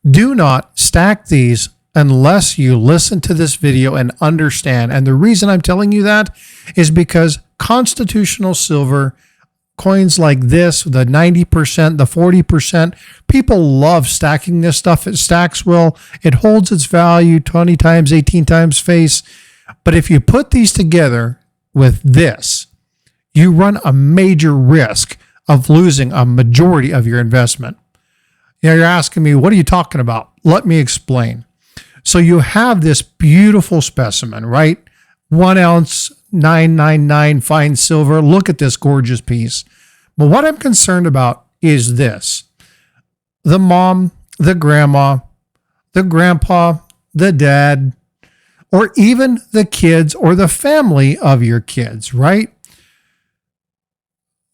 Do not stack these unless you listen to this video and understand. And the reason I'm telling you that is because constitutional silver, coins like this, the 90%, the 40%, people love stacking this stuff. It stacks well. It holds its value 20 times, 18 times face. But if you put these together with this, you run a major risk of losing a majority of your investment. Now you're asking me, what are you talking about? Let me explain. So you have this beautiful specimen, right? 1 ounce, 999 fine silver. Look at this gorgeous piece. But what I'm concerned about is this. The mom, the grandma, the grandpa, the dad, or even the kids or the family of your kids, right?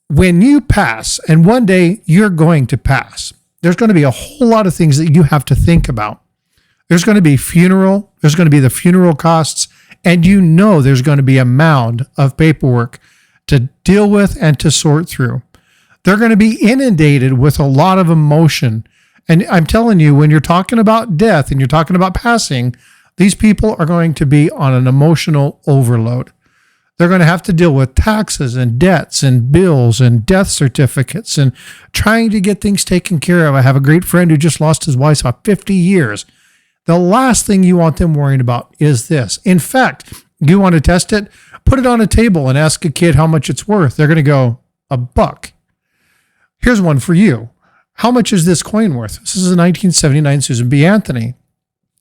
When you pass, and one day you're going to pass, there's going to be a whole lot of things that you have to think about. There's going to be funeral, there's going to be the funeral costs, and you know there's going to be a mound of paperwork to deal with and to sort through. They're going to be inundated with a lot of emotion. And I'm telling you, when you're talking about death and you're talking about passing, these people are going to be on an emotional overload. They're going to have to deal with taxes and debts and bills and death certificates and trying to get things taken care of. I have a great friend who just lost his wife about 50 years. The last thing you want them worrying about is this. In fact, you want to test it? Put it on a table and ask a kid how much it's worth. They're going to go, $1. Here's one for you. How much is this coin worth? This is a 1979 Susan B. Anthony.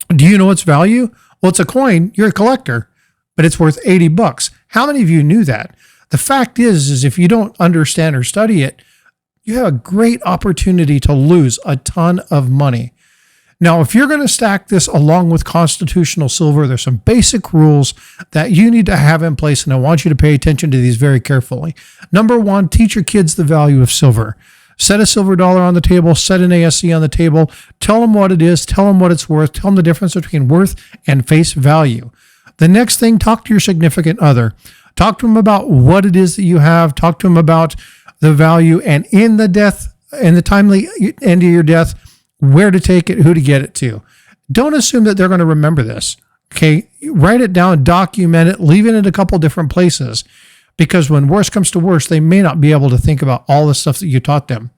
Do you know its value? Well, it's a coin. You're a collector, but it's worth $80. How many of you knew that? The fact is if you don't understand or study it, you have a great opportunity to lose a ton of money. Now, if you're going to stack this along with constitutional silver, there's some basic rules that you need to have in place, and I want you to pay attention to these very carefully. Number one, teach your kids the value of silver. Set a silver dollar on the table, set an ASC on the table, tell them what it is, tell them what it's worth, tell them the difference between worth and face value. The next thing, talk to your significant other. Talk to them about what it is that you have, talk to them about the value, and in the timely end of your death, where to take it, who to get it to. Don't assume that they're going to remember this. Okay. Write it down, document it, leave it in a couple different places, because when worse comes to worse, they may not be able to think about all the stuff that you taught them.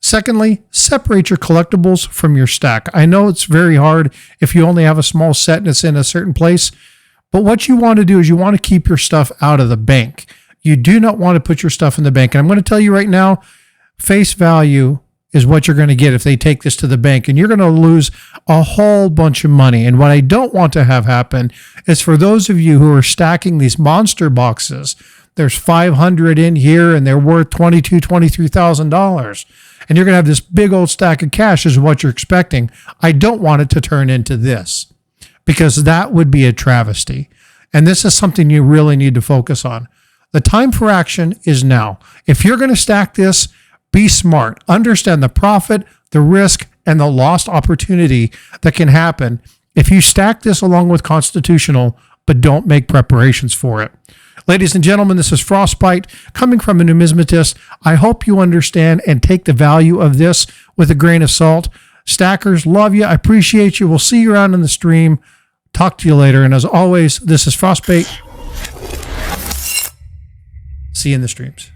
Secondly, separate your collectibles from your stack. I know it's very hard if you only have a small set and it's in a certain place, but what you want to do is you want to keep your stuff out of the bank. You do not want to put your stuff in the bank. And I'm going to tell you right now, face value is what you're going to get if they take this to the bank, and you're going to lose a whole bunch of money. And what I don't want to have happen is for those of you who are stacking these monster boxes, there's 500 in here and they're worth $22,000, $23,000. And you're going to have this big old stack of cash is what you're expecting. I don't want it to turn into this, because that would be a travesty. And this is something you really need to focus on. The time for action is now. If you're going to stack this, be smart. Understand the profit, the risk, and the lost opportunity that can happen if you stack this along with constitutional, but don't make preparations for it. Ladies and gentlemen, this is Frostbite coming from a numismatist. I hope you understand and take the value of this with a grain of salt. Stackers, love you. I appreciate you. We'll see you around in the stream. Talk to you later. And as always, this is Frostbite. See you in the streams.